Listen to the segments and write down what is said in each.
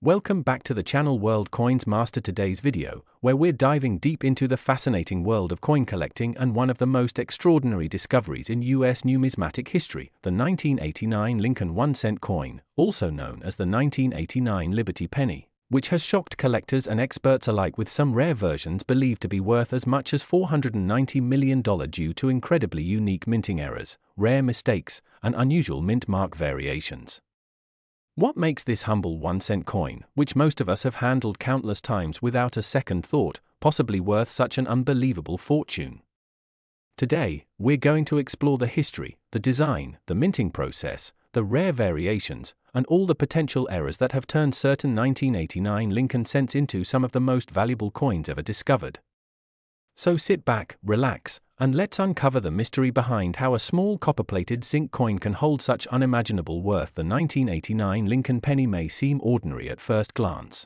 Welcome back to the channel World Coins Master. Today's video, where we're diving deep into the fascinating world of coin collecting and one of the most extraordinary discoveries in US numismatic history, the 1989 Lincoln 1-cent coin, also known as the 1989 Liberty penny, which has shocked collectors and experts alike, with some rare versions believed to be worth as much as $490 million due to incredibly unique minting errors, rare mistakes, and unusual mint mark variations. What makes this humble 1-cent coin, which most of us have handled countless times without a second thought, possibly worth such an unbelievable fortune? Today, we're going to explore the history, the design, the minting process, the rare variations, and all the potential errors that have turned certain 1989 Lincoln cents into some of the most valuable coins ever discovered. So sit back, relax, and let's uncover the mystery behind how a small copper-plated zinc coin can hold such unimaginable worth. The 1989 Lincoln penny may seem ordinary at first glance.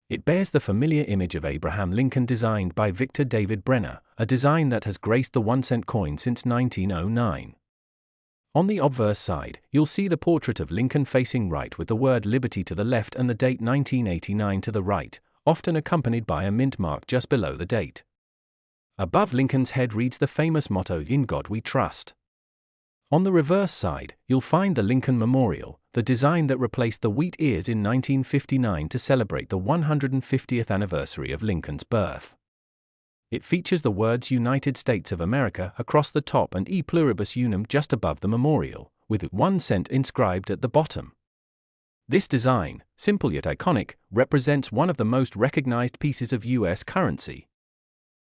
It bears the familiar image of Abraham Lincoln, designed by Victor David Brenner, a design that has graced the 1-cent coin since 1909. On the obverse side, you'll see the portrait of Lincoln facing right with the word Liberty to the left and the date 1989 to the right, often accompanied by a mint mark just below the date. Above Lincoln's head reads the famous motto, "In God We Trust." On the reverse side, you'll find the Lincoln Memorial, the design that replaced the wheat ears in 1959 to celebrate the 150th anniversary of Lincoln's birth. It features the words United States of America across the top and E pluribus unum just above the memorial, with 1 cent inscribed at the bottom. This design, simple yet iconic, represents one of the most recognized pieces of US currency.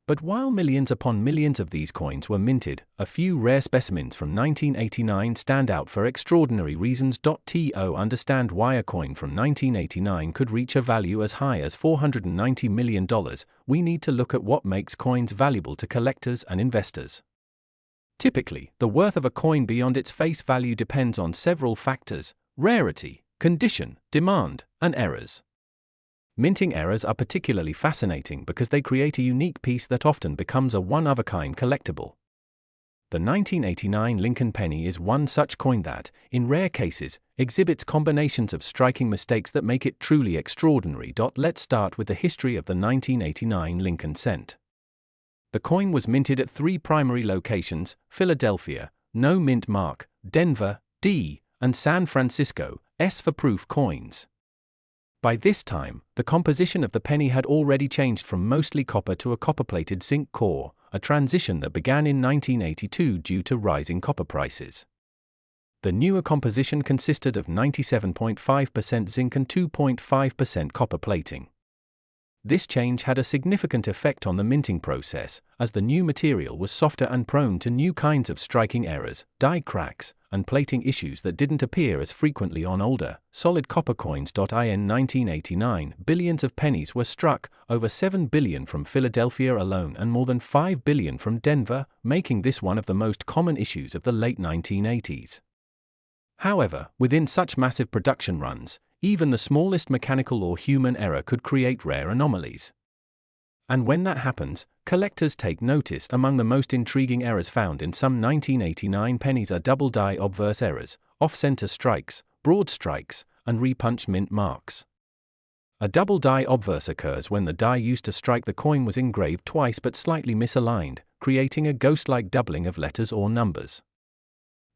But while millions upon millions of these coins were minted, a few rare specimens from 1989 stand out for extraordinary reasons. To understand why a coin from 1989 could reach a value as high as $490 million, we need to look at what makes coins valuable to collectors and investors. Typically, the worth of a coin beyond its face value depends on several factors: rarity, condition, demand, and errors. Minting errors are particularly fascinating because they create a unique piece that often becomes a one-of-a-kind collectible. The 1989 Lincoln penny is one such coin that, in rare cases, exhibits combinations of striking mistakes that make it truly extraordinary. Let's start with the history of the 1989 Lincoln cent. The coin was minted at 3 primary locations: Philadelphia, no mint mark; Denver, D, and San Francisco, S for proof coins. By this time, the composition of the penny had already changed from mostly copper to a copper-plated zinc core, a transition that began in 1982 due to rising copper prices. The newer composition consisted of 97.5% zinc and 2.5% copper plating. This change had a significant effect on the minting process, as the new material was softer and prone to new kinds of striking errors, die cracks, and plating issues that didn't appear as frequently on older, solid copper coins. In 1989, billions of pennies were struck, over 7 billion from Philadelphia alone and more than 5 billion from Denver, making this one of the most common issues of the late 1980s. However, within such massive production runs, even the smallest mechanical or human error could create rare anomalies. And when that happens, collectors take notice. Among the most intriguing errors found in some 1989 pennies are double die obverse errors, off-center strikes, broad strikes, and repunched mint marks. A double die obverse occurs when the die used to strike the coin was engraved twice but slightly misaligned, creating a ghost-like doubling of letters or numbers.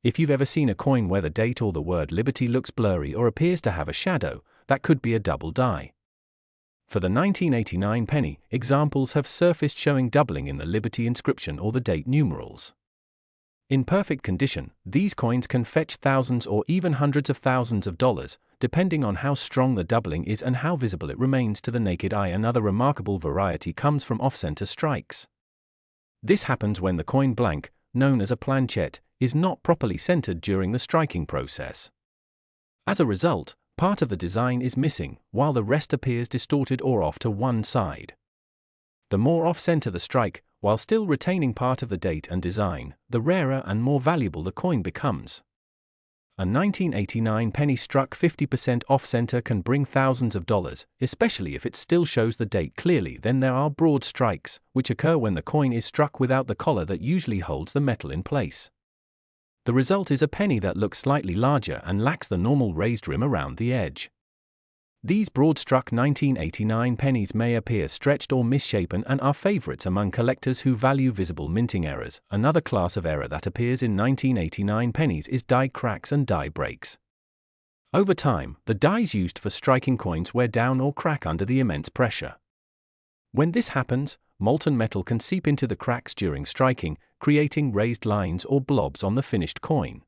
If you've ever seen a coin where the date or the word Liberty looks blurry or appears to have a shadow, that could be a double die. For the 1989 penny, examples have surfaced showing doubling in the Liberty inscription or the date numerals. In perfect condition, these coins can fetch thousands or even hundreds of thousands of dollars, depending on how strong the doubling is and how visible it remains to the naked eye. Another remarkable variety comes from off-center strikes. This happens when the coin blank, known as a planchette, is not properly centered during the striking process. As a result, part of the design is missing, while the rest appears distorted or off to one side. The more off-center the strike, while still retaining part of the date and design, the rarer and more valuable the coin becomes. A 1989 penny struck 50% off-center can bring thousands of dollars, especially if it still shows the date clearly. Then there are broad strikes, which occur when the coin is struck without the collar that usually holds the metal in place. The result is a penny that looks slightly larger and lacks the normal raised rim around the edge. These broad-struck 1989 pennies may appear stretched or misshapen and are favorites among collectors who value visible minting errors. Another class of error that appears in 1989 pennies is die cracks and die breaks. Over time, the dies used for striking coins wear down or crack under the immense pressure. When this happens, molten metal can seep into the cracks during striking, creating raised lines or blobs on the finished coin.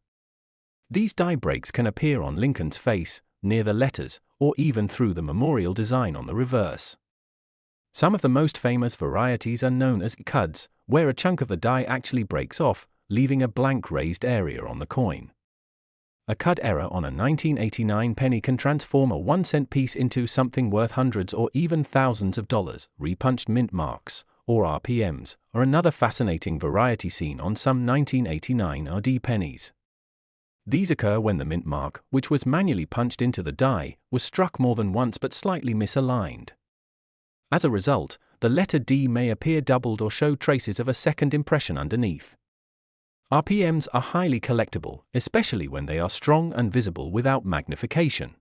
These die breaks can appear on Lincoln's face, near the letters, or even through the memorial design on the reverse. Some of the most famous varieties are known as cuds, where a chunk of the die actually breaks off, leaving a blank raised area on the coin. A cud error on a 1989 penny can transform a 1-cent piece into something worth hundreds or even thousands of dollars. Repunched mint marks, or RPMs, are another fascinating variety seen on some 1989 RD pennies. These occur when the mint mark, which was manually punched into the die, was struck more than once but slightly misaligned. As a result, the letter D may appear doubled or show traces of a second impression underneath. RPMs are highly collectible, especially when they are strong and visible without magnification.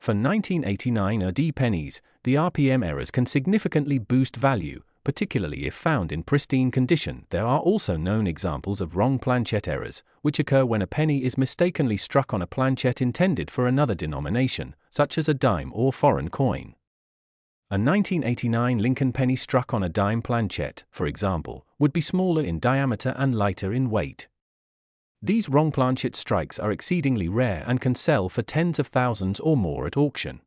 For 1989 RD pennies, the RPM errors can significantly boost value, particularly if found in pristine condition. There are also known examples of wrong planchette errors, which occur when a penny is mistakenly struck on a planchette intended for another denomination, such as a dime or foreign coin. A 1989 Lincoln penny struck on a dime planchette, for example, would be smaller in diameter and lighter in weight. These wrong planchette strikes are exceedingly rare and can sell for tens of thousands or more at auction.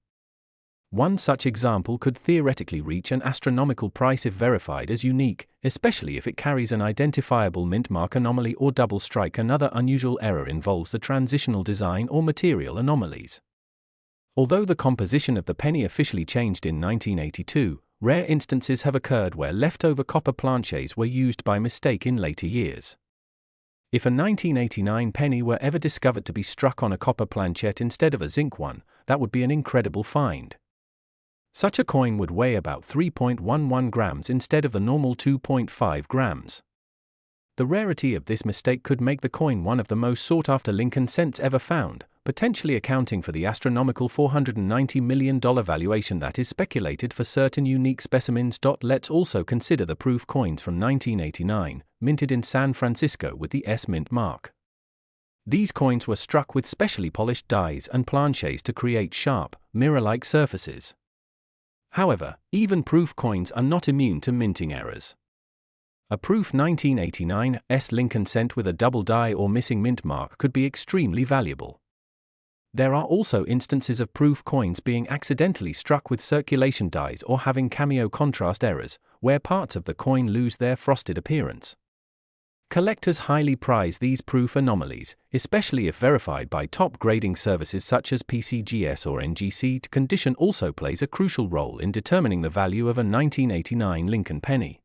One such example could theoretically reach an astronomical price if verified as unique, especially if it carries an identifiable mint mark anomaly or double strike. Another unusual error involves the transitional design or material anomalies. Although the composition of the penny officially changed in 1982, rare instances have occurred where leftover copper planchets were used by mistake in later years. If a 1989 penny were ever discovered to be struck on a copper planchette instead of a zinc one, that would be an incredible find. Such a coin would weigh about 3.11 grams instead of the normal 2.5 grams. The rarity of this mistake could make the coin one of the most sought-after Lincoln cents ever found, potentially accounting for the astronomical $490 million valuation that is speculated for certain unique specimens. Let's also consider the proof coins from 1989, minted in San Francisco with the S mint mark. These coins were struck with specially polished dies and planchets to create sharp, mirror-like surfaces. However, even proof coins are not immune to minting errors. A proof 1989 S Lincoln cent with a double die or missing mint mark could be extremely valuable. There are also instances of proof coins being accidentally struck with circulation dies or having cameo contrast errors, where parts of the coin lose their frosted appearance. Collectors highly prize these proof anomalies, especially if verified by top grading services such as PCGS or NGC. Condition also plays a crucial role in determining the value of a 1989 Lincoln penny.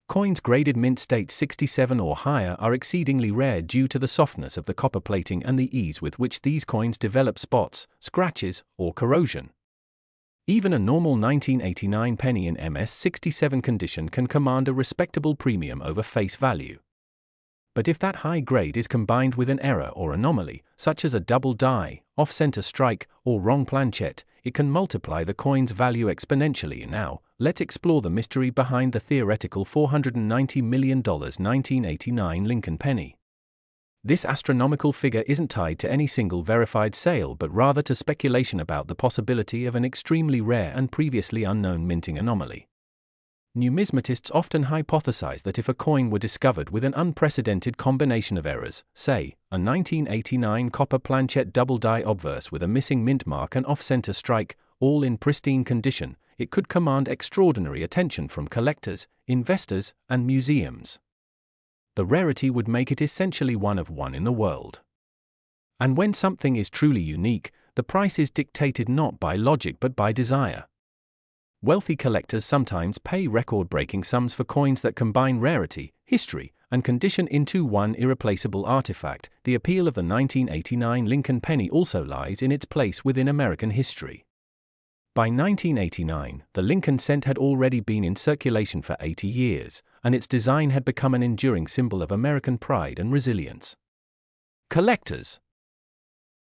Coins graded mint state 67 or higher are exceedingly rare due to the softness of the copper plating and the ease with which these coins develop spots, scratches, or corrosion. Even a normal 1989 penny in MS67 condition can command a respectable premium over face value. But if that high grade is combined with an error or anomaly, such as a double die, off-center strike, or wrong planchette, it can multiply the coin's value exponentially. Now, let's explore the mystery behind the theoretical $490 million 1989 Lincoln penny. This astronomical figure isn't tied to any single verified sale but rather to speculation about the possibility of an extremely rare and previously unknown minting anomaly. Numismatists often hypothesize that if a coin were discovered with an unprecedented combination of errors, say, a 1989 copper planchette double die obverse with a missing mint mark and off-center strike, all in pristine condition, it could command extraordinary attention from collectors, investors, and museums. The rarity would make it essentially one of one in the world. And when something is truly unique, the price is dictated not by logic but by desire. Wealthy collectors sometimes pay record-breaking sums for coins that combine rarity, history, and condition into one irreplaceable artifact. The appeal of the 1989 Lincoln penny also lies in its place within American history. By 1989, the Lincoln cent had already been in circulation for 80 years, and its design had become an enduring symbol of American pride and resilience. Collectors.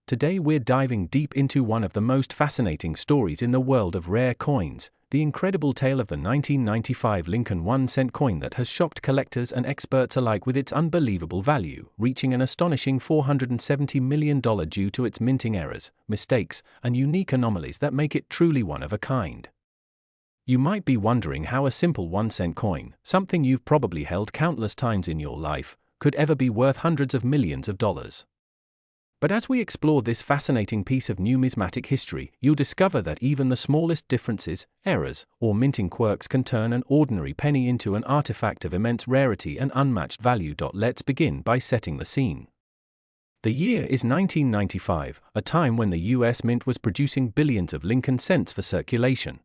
Today we're diving deep into one of the most fascinating stories in the world of rare coins, the incredible tale of the 1995 Lincoln 1-cent coin that has shocked collectors and experts alike with its unbelievable value, reaching an astonishing $470 million due to its minting errors, mistakes, and unique anomalies that make it truly one of a kind. You might be wondering how a simple 1-cent coin, something you've probably held countless times in your life, could ever be worth hundreds of millions of dollars. But as we explore this fascinating piece of numismatic history, you'll discover that even the smallest differences, errors, or minting quirks can turn an ordinary penny into an artifact of immense rarity and unmatched value. Let's begin by setting the scene. The year is 1995, a time when the US Mint was producing billions of Lincoln cents for circulation.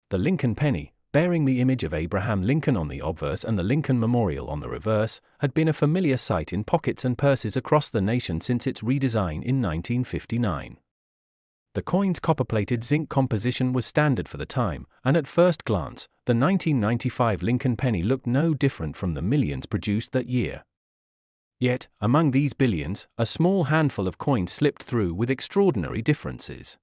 The Lincoln penny, bearing the image of Abraham Lincoln on the obverse and the Lincoln Memorial on the reverse, had been a familiar sight in pockets and purses across the nation since its redesign in 1959. The coin's copper-plated zinc composition was standard for the time, and at first glance, the 1995 Lincoln penny looked no different from the millions produced that year. Yet, among these billions, a small handful of coins slipped through with extraordinary differences.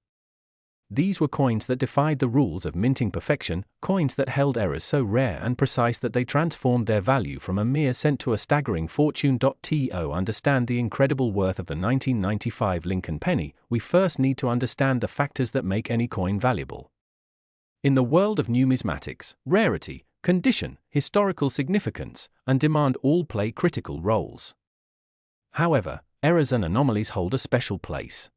These were coins that defied the rules of minting perfection, coins that held errors so rare and precise that they transformed their value from a mere cent to a staggering fortune. To understand the incredible worth of the 1995 Lincoln penny, we first need to understand the factors that make any coin valuable. In the world of numismatics, rarity, condition, historical significance, and demand all play critical roles. However, errors and anomalies hold a special place.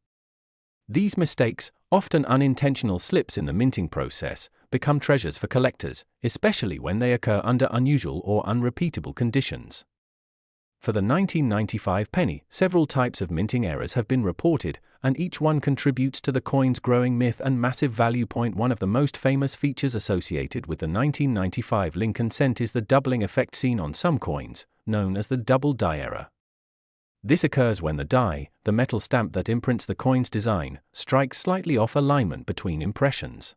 These mistakes, often unintentional slips in the minting process, become treasures for collectors, especially when they occur under unusual or unrepeatable conditions. For the 1995 penny, several types of minting errors have been reported, and each one contributes to the coin's growing myth and massive value. One of the most famous features associated with the 1995 Lincoln cent is the doubling effect seen on some coins, known as the double die error. This occurs when the die, the metal stamp that imprints the coin's design, strikes slightly off alignment between impressions.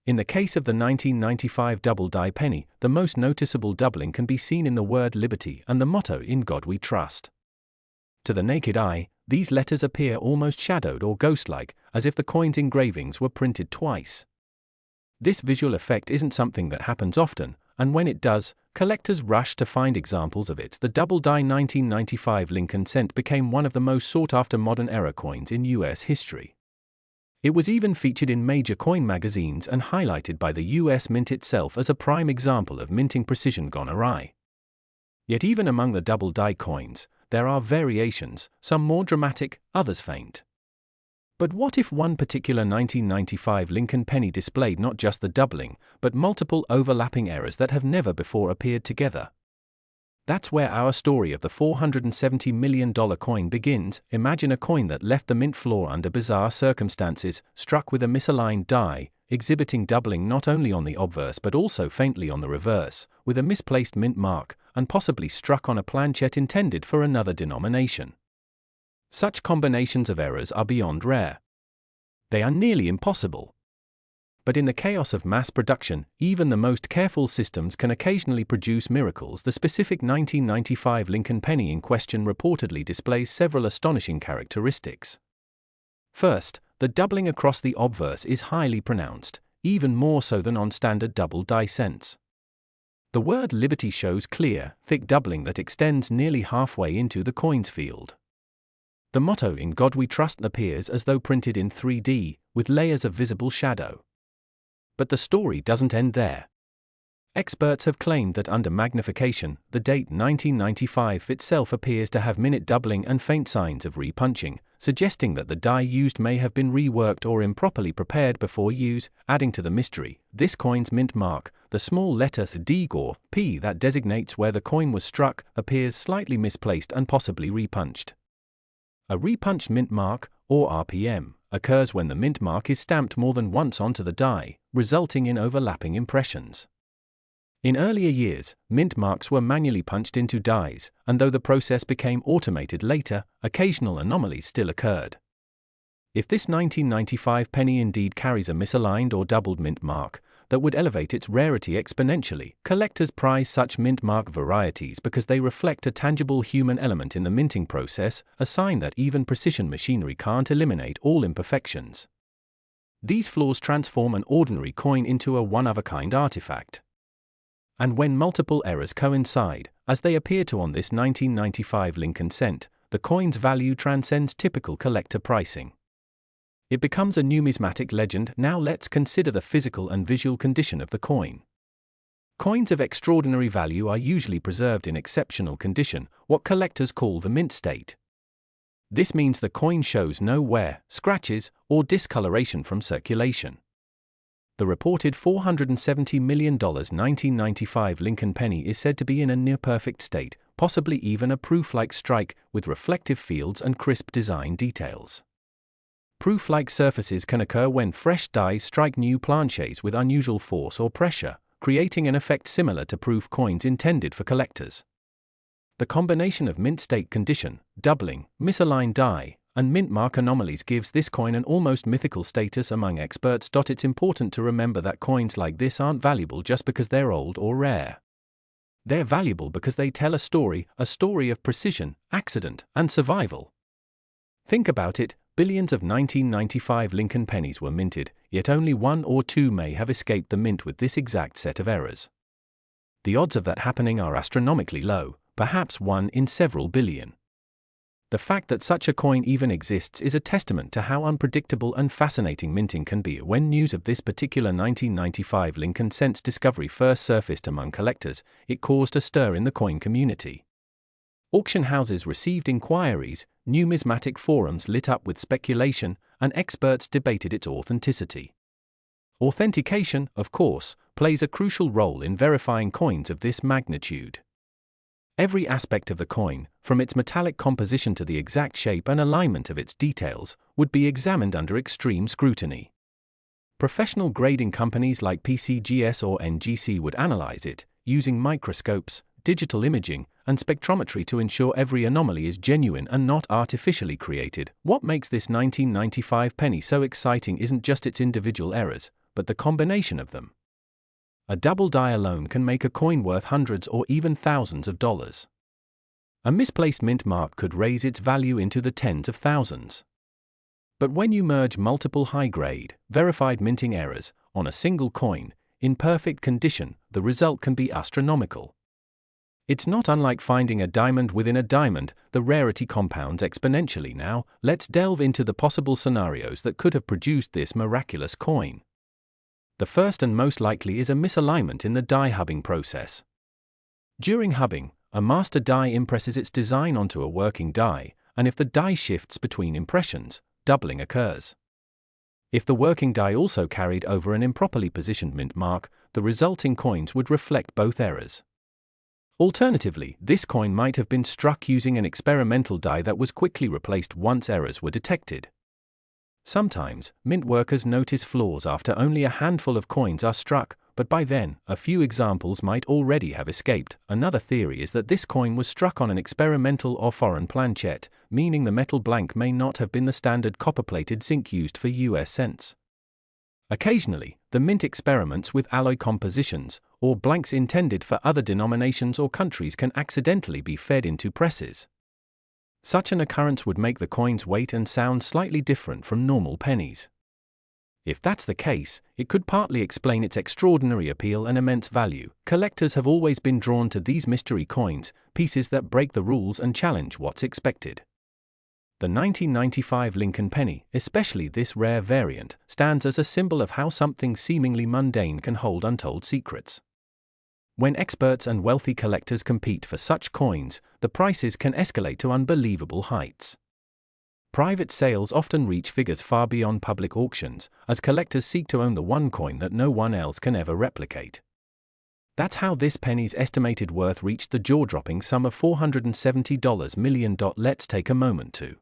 In the case of the 1995 double die penny, the most noticeable doubling can be seen in the word liberty and the motto "In God We Trust." To the naked eye, these letters appear almost shadowed or ghost-like, as if the coin's engravings were printed twice. This visual effect isn't something that happens often, and when it does, collectors rush to find examples of it. The double die 1995 Lincoln cent became one of the most sought-after modern era coins in US history. It was even featured in major coin magazines and highlighted by the US Mint itself as a prime example of minting precision gone awry. Yet even among the double die coins, there are variations, some more dramatic, others faint. But what if one particular 1995 Lincoln penny displayed not just the doubling, but multiple overlapping errors that have never before appeared together? That's where our story of the $470 million coin begins. Imagine a coin that left the mint floor under bizarre circumstances, struck with a misaligned die, exhibiting doubling not only on the obverse but also faintly on the reverse, with a misplaced mint mark, and possibly struck on a planchet intended for another denomination. Such combinations of errors are beyond rare. They are nearly impossible. But in the chaos of mass production, even the most careful systems can occasionally produce miracles. The specific 1995 Lincoln penny in question reportedly displays several astonishing characteristics. First, the doubling across the obverse is highly pronounced, even more so than on standard double die cents. The word liberty shows clear, thick doubling that extends nearly halfway into the coin's field. The motto "In God We Trust" appears as though printed in 3D, with layers of visible shadow. But the story doesn't end there. Experts have claimed that under magnification, the date 1995 itself appears to have minute doubling and faint signs of repunching, suggesting that the die used may have been reworked or improperly prepared before use. Adding to the mystery, this coin's mint mark, the small letter D or P that designates where the coin was struck, appears slightly misplaced and possibly repunched. A repunched mint mark, or RPM, occurs when the mint mark is stamped more than once onto the die, resulting in overlapping impressions. In earlier years, mint marks were manually punched into dies, and though the process became automated later, occasional anomalies still occurred. If this 1995 penny indeed carries a misaligned or doubled mint mark, that would elevate its rarity exponentially. Collectors prize such mint mark varieties because they reflect a tangible human element in the minting process, a sign that even precision machinery can't eliminate all imperfections. These flaws transform an ordinary coin into a one-of-a-kind artifact. And when multiple errors coincide, as they appear to on this 1995 Lincoln cent, the coin's value transcends typical collector pricing. It becomes a numismatic legend. Now let's consider the physical and visual condition of the coin. Coins of extraordinary value are usually preserved in exceptional condition, what collectors call the mint state. This means the coin shows no wear, scratches, or discoloration from circulation. The reported $470 million 1995 Lincoln penny is said to be in a near-perfect state, possibly even a proof-like strike, with reflective fields and crisp design details. Proof-like surfaces can occur when fresh dies strike new planchets with unusual force or pressure, creating an effect similar to proof coins intended for collectors. The combination of mint state condition, doubling, misaligned die, and mint mark anomalies gives this coin an almost mythical status among experts. It's important to remember that coins like this aren't valuable just because they're old or rare. They're valuable because they tell a story of precision, accident, and survival. Think about it, billions of 1995 Lincoln pennies were minted, yet only one or two may have escaped the mint with this exact set of errors. The odds of that happening are astronomically low, perhaps 1 in several billion. The fact that such a coin even exists is a testament to how unpredictable and fascinating minting can be. When news of this particular 1995 Lincoln cent's discovery first surfaced among collectors, it caused a stir in the coin community. Auction houses received inquiries, numismatic forums lit up with speculation, and experts debated its authenticity. Authentication, of course, plays a crucial role in verifying coins of this magnitude. Every aspect of the coin, from its metallic composition to the exact shape and alignment of its details, would be examined under extreme scrutiny. Professional grading companies like PCGS or NGC would analyze it, using microscopes, digital imaging, and spectrometry to ensure every anomaly is genuine and not artificially created. What makes this 1995 penny so exciting isn't just its individual errors, but the combination of them. A double die alone can make a coin worth hundreds or even thousands of dollars. A misplaced mint mark could raise its value into the tens of thousands. But when you merge multiple high-grade, verified minting errors on a single coin, in perfect condition, the result can be astronomical. It's not unlike finding a diamond within a diamond. The rarity compounds exponentially. Now, let's delve into the possible scenarios that could have produced this miraculous coin. The first and most likely is a misalignment in the die hubbing process. During hubbing, a master die impresses its design onto a working die, and if the die shifts between impressions, doubling occurs. If the working die also carried over an improperly positioned mint mark, the resulting coins would reflect both errors. Alternatively, this coin might have been struck using an experimental die that was quickly replaced once errors were detected. Sometimes, mint workers notice flaws after only a handful of coins are struck, but by then, a few examples might already have escaped. Another theory is that this coin was struck on an experimental or foreign planchette, meaning the metal blank may not have been the standard copper-plated zinc used for US cents. Occasionally, the mint experiments with alloy compositions, or blanks intended for other denominations or countries can accidentally be fed into presses. Such an occurrence would make the coin's weight and sound slightly different from normal pennies. If that's the case, it could partly explain its extraordinary appeal and immense value. Collectors have always been drawn to these mystery coins, pieces that break the rules and challenge what's expected. The 1995 Lincoln penny, especially this rare variant, stands as a symbol of how something seemingly mundane can hold untold secrets. When experts and wealthy collectors compete for such coins, the prices can escalate to unbelievable heights. Private sales often reach figures far beyond public auctions, as collectors seek to own the one coin that no one else can ever replicate. That's how this penny's estimated worth reached the jaw-dropping sum of $470 million. Let's take a moment to